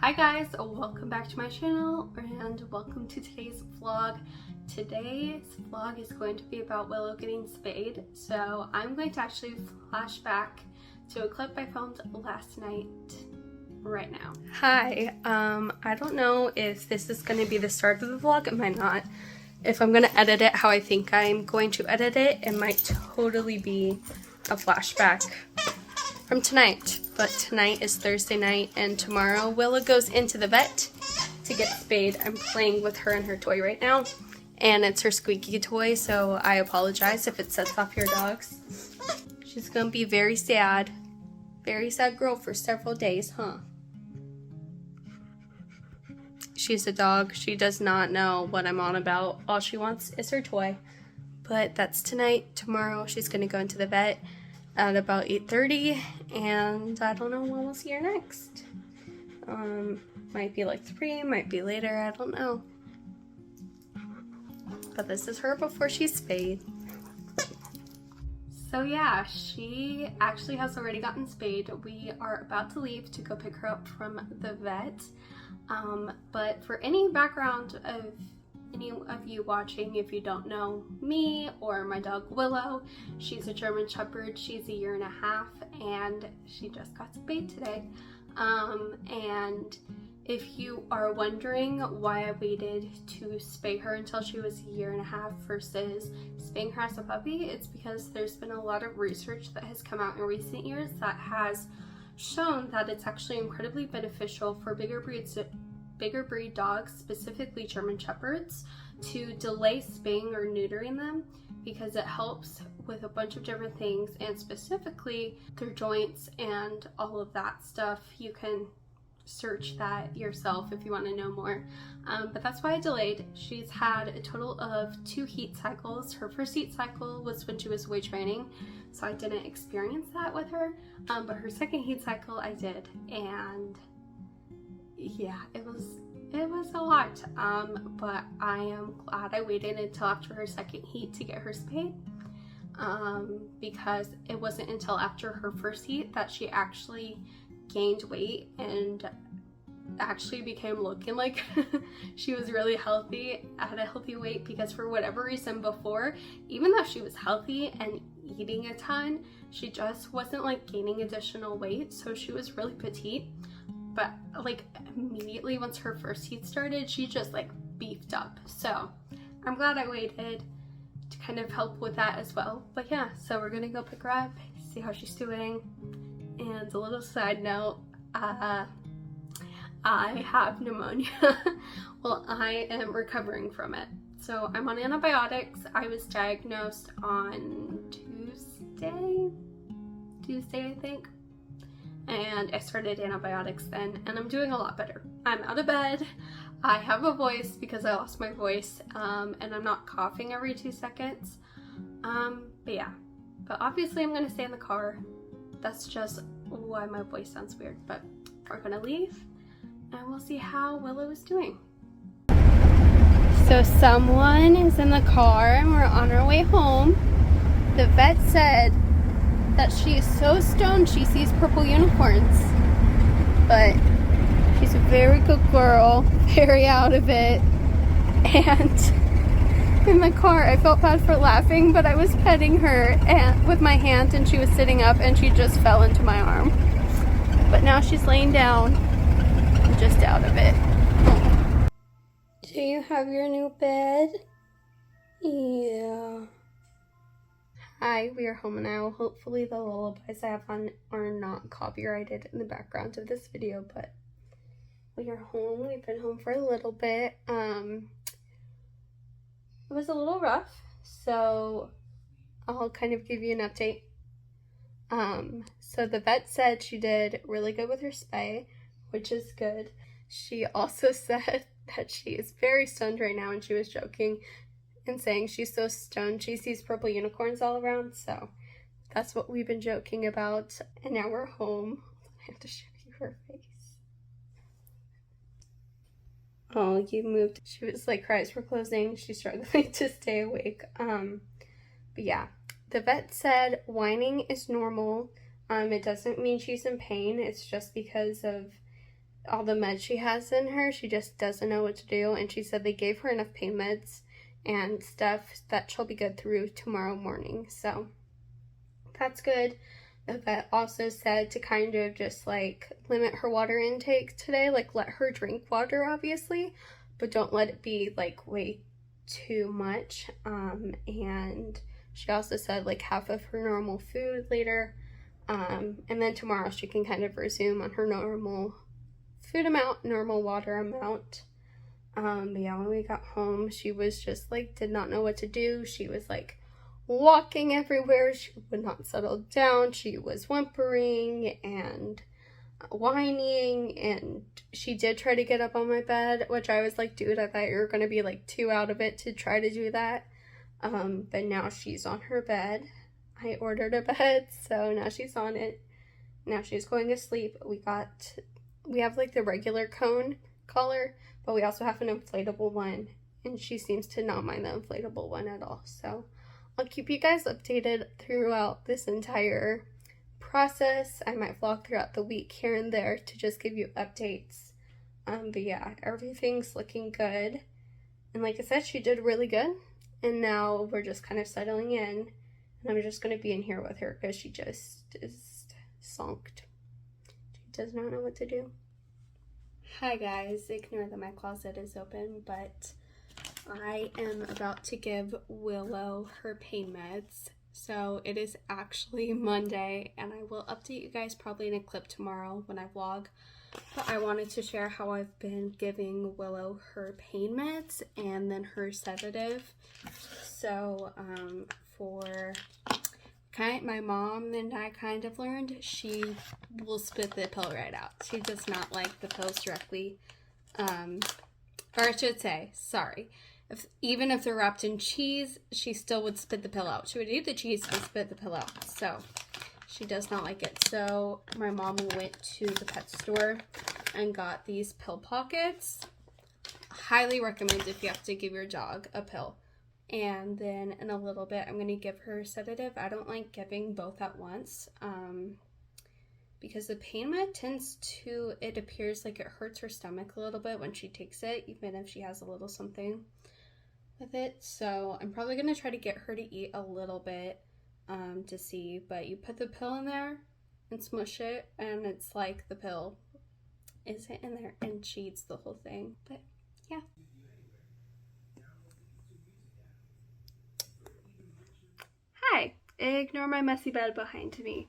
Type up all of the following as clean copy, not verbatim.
Hi guys, welcome back to my channel and welcome to today's vlog. Today's vlog is going to be about Willow getting spayed. So I'm going to actually flash back to a clip I filmed last night right now. Hi, I don't know if this is going to be the start of the vlog, it might not. If I'm going to edit it how I think I'm going to edit it, it might totally be a flashback from tonight. But tonight is Thursday night and tomorrow Willow goes into the vet to get spayed. I'm playing with her and her toy right now and it's her squeaky toy, so I apologize if it sets off your dogs. She's gonna be very sad girl for several days, huh? She's a dog. She does not know what I'm on about. All she wants is her toy. But that's tonight. Tomorrow she's gonna go into the vet at about 8:30, and I don't know when we'll see her next. Might be like 3, might be later, I don't know. But this is her before she's spayed. So yeah, she actually has already gotten spayed. We are about to leave to go pick her up from the vet. But for any background of any of you watching, if you don't know me or my dog Willow, she's a German Shepherd. She's a 1.5 years and she just got spayed today. And if you are wondering why I waited to spay her until she was a 1.5 years versus spaying her as a puppy, it's because there's been a lot of research that has come out in recent years that has shown that it's actually incredibly beneficial for bigger breed dogs, specifically German Shepherds, to delay spaying or neutering them because it helps with a bunch of different things, and specifically their joints and all of that stuff. You can search that yourself if you want to know more, but that's why I delayed. She's had a total of 2 heat cycles. Her first heat cycle was when she was weight training, so I didn't experience that with her, but her second heat cycle I did, and yeah, it was a lot, but I am glad I waited until after her second heat to get her spayed, because it wasn't until after her first heat that she actually gained weight and actually became looking like she was really healthy, at a healthy weight, because for whatever reason before, even though she was healthy and eating a ton, she just wasn't like gaining additional weight, so she was really petite. But like immediately once her first heat started, she just like beefed up. So I'm glad I waited to kind of help with that as well. But yeah, so we're gonna go pick her up, see how she's doing. And a little side note, I have pneumonia. Well, I am recovering from it. So I'm on antibiotics. I was diagnosed on Tuesday I think. And I started antibiotics then, and I'm doing a lot better. I'm out of bed, I have a voice because I lost my voice, and I'm not coughing every 2 seconds. But yeah, but obviously I'm gonna stay in the car. That's just why my voice sounds weird, but we're gonna leave and we'll see how Willow is doing. So someone is in the car and we're on our way home. The vet said that she is so stoned she sees purple unicorns, but she's a very good girl, very out of it. And in the car I felt bad for laughing, but I was petting her with my hand and she was sitting up and she just fell into my arm. But now she's laying down and just out of it. Do you have your new bed? Yeah. Hi, we are home now. Hopefully the lullabies I have on are not copyrighted in the background of this video, but we are home. We've been home for a little bit. It was a little rough, so I'll kind of give you an update. So the vet said she did really good with her spay, which is good. She also said that she is very stoned right now, and she was joking and saying she's so stoned she sees purple unicorns all around, so that's what we've been joking about. And now we're home. I have to show you her face. Oh, you moved. She was like, her eyes were closing. She's struggling to stay awake. But yeah, the vet said whining is normal. It doesn't mean she's in pain. It's just because of all the meds she has in her. She just doesn't know what to do, and she said they gave her enough pain meds and stuff that she'll be good through tomorrow morning. So that's good. The vet also said to kind of just like limit her water intake today, like let her drink water obviously, but don't let it be like way too much. And she also said like half of her normal food later, and then tomorrow she can kind of resume on her normal food amount, normal water amount. But yeah, when we got home, she was just like did not know what to do. She was like walking everywhere. She would not settle down. She was whimpering and whining, and she did try to get up on my bed, which I was like, dude, I thought you were gonna be like too out of it to try to do that. But now she's on her bed. I ordered a bed, so now she's on it. Now she's going to sleep. We have like the regular cone collar, but we also have an inflatable one, and she seems to not mind the inflatable one at all. So I'll keep you guys updated throughout this entire process. I might vlog throughout the week here and there to just give you updates. But yeah, everything's looking good. And like I said, she did really good. And now we're just kind of settling in. And I'm just going to be in here with her because she just is zonked. She does not know what to do. Hi guys, ignore that my closet is open, but I am about to give Willow her pain meds. So it is actually Monday, and I will update you guys probably in a clip tomorrow when I vlog. But I wanted to share how I've been giving Willow her pain meds and then her sedative. So for my mom and I kind of learned, she will spit the pill right out. She does not like the pills directly, or I should say, sorry. Even if they're wrapped in cheese, she still would spit the pill out. She would eat the cheese and spit the pill out. So she does not like it. So my mom went to the pet store and got these pill pockets. Highly recommend if you have to give your dog a pill. And then in a little bit, I'm going to give her sedative. I don't like giving both at once because the pain med tends to, it appears like it hurts her stomach a little bit when she takes it, even if she has a little something with it. So I'm probably going to try to get her to eat a little bit to see, but you put the pill in there and smush it, and it's like the pill isn't in there, and she eats the whole thing. But yeah. Hi, ignore my messy bed behind me.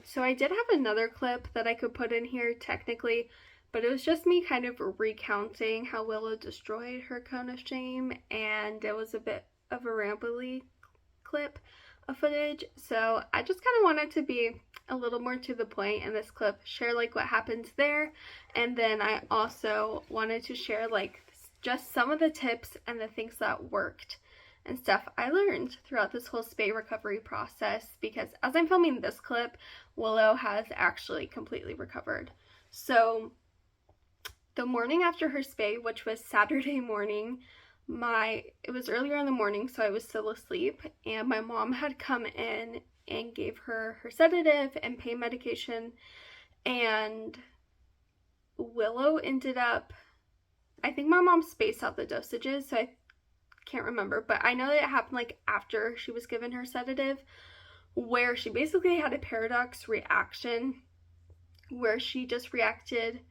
So I did have another clip that I could put in here technically, but it was just me kind of recounting how Willow destroyed her cone of shame, and it was a bit of a rambly clip of footage. So I just kind of wanted to be a little more to the point in this clip, share like what happens there, and then I also wanted to share like just some of the tips and the things that worked and stuff I learned throughout this whole spay recovery process, because as I'm filming this clip, Willow has actually completely recovered. So the morning after her spay, which was Saturday morning, it was earlier in the morning, so I was still asleep, and my mom had come in and gave her her sedative and pain medication, and Willow ended up, I think my mom spaced out the dosages, so I can't remember, but I know that it happened like after she was given her sedative, where she basically had a paradox reaction where she just reacted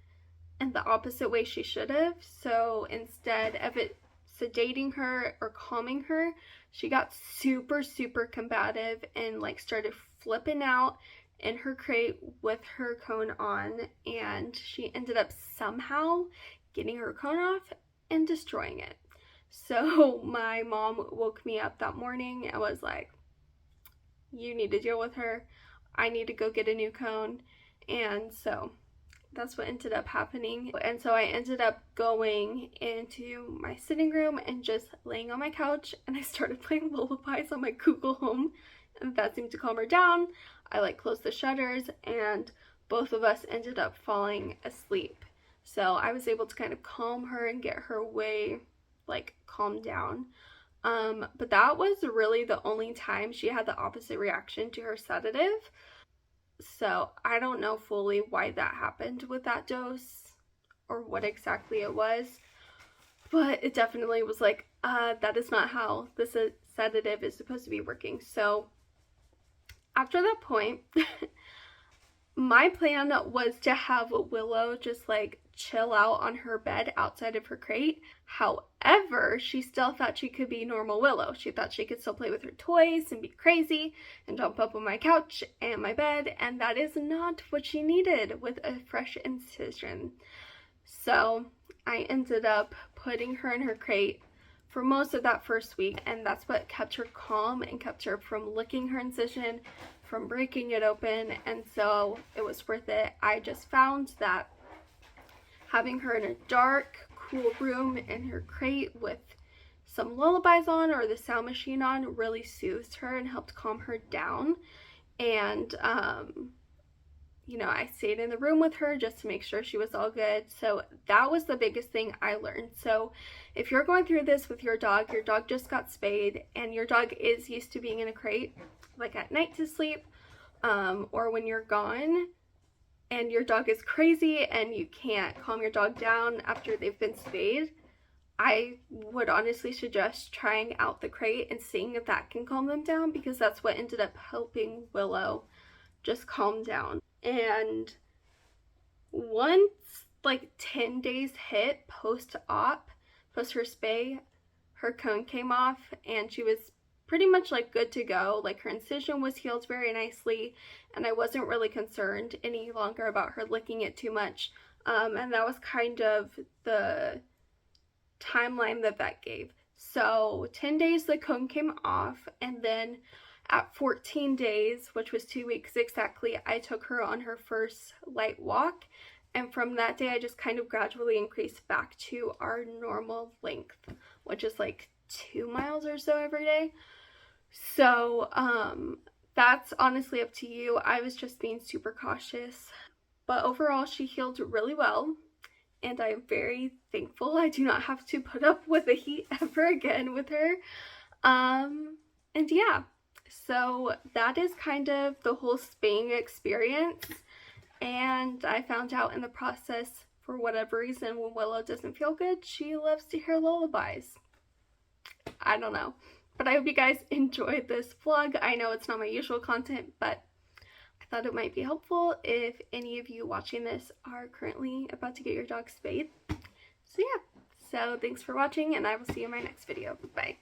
in the opposite way she should have. So instead of it sedating her or calming her, she got super combative and like started flipping out in her crate with her cone on, and she ended up somehow getting her cone off and destroying it. So my mom woke me up that morning and was like, you need to deal with her. I need to go get a new cone. And so that's what ended up happening. And so I ended up going into my sitting room and just laying on my couch, and I started playing lullabies on my Google Home, and that seemed to calm her down. I like closed the shutters, and both of us ended up falling asleep. So I was able to kind of calm her and get her way like calm down. But that was really the only time she had the opposite reaction to her sedative. So I don't know fully why that happened with that dose or what exactly it was, but it definitely was like, that is not how this sedative is supposed to be working. So after that point, my plan was to have Willow just like chill out on her bed outside of her crate. However, she still thought she could be normal Willow. She thought she could still play with her toys and be crazy and jump up on my couch and my bed, and that is not what she needed with a fresh incision. So I ended up putting her in her crate for most of that first week, and that's what kept her calm and kept her from licking her incision, from breaking it open, and so it was worth it. I just found that having her in a dark, cool room in her crate with some lullabies on or the sound machine on really soothed her and helped calm her down. And you know, I stayed in the room with her just to make sure she was all good. So that was the biggest thing I learned. So if you're going through this with your dog just got spayed, and your dog is used to being in a crate, like at night to sleep, or when you're gone, and your dog is crazy and you can't calm your dog down after they've been spayed, I would honestly suggest trying out the crate and seeing if that can calm them down, because that's what ended up helping Willow just calm down. And once like 10 days hit post-op, post her spay, her cone came off and she was pretty much like good to go. Like her incision was healed very nicely, and I wasn't really concerned any longer about her licking it too much. And that was kind of the timeline the vet gave. So 10 days the cone came off, and then at 14 days, which was 2 weeks exactly, I took her on her first light walk, and from that day I just kind of gradually increased back to our normal length, which is like 2 miles or so every day. So that's honestly up to you. I was just being super cautious, but overall she healed really well, and I am very thankful I do not have to put up with the heat ever again with her. And yeah, so that is kind of the whole spaying experience. And I found out in the process, for whatever reason, when Willow doesn't feel good, she loves to hear lullabies. I don't know, but I hope you guys enjoyed this vlog. I know it's not my usual content, but I thought it might be helpful if any of you watching this are currently about to get your dog spayed. So yeah, so thanks for watching, and I will see you in my next video. Bye.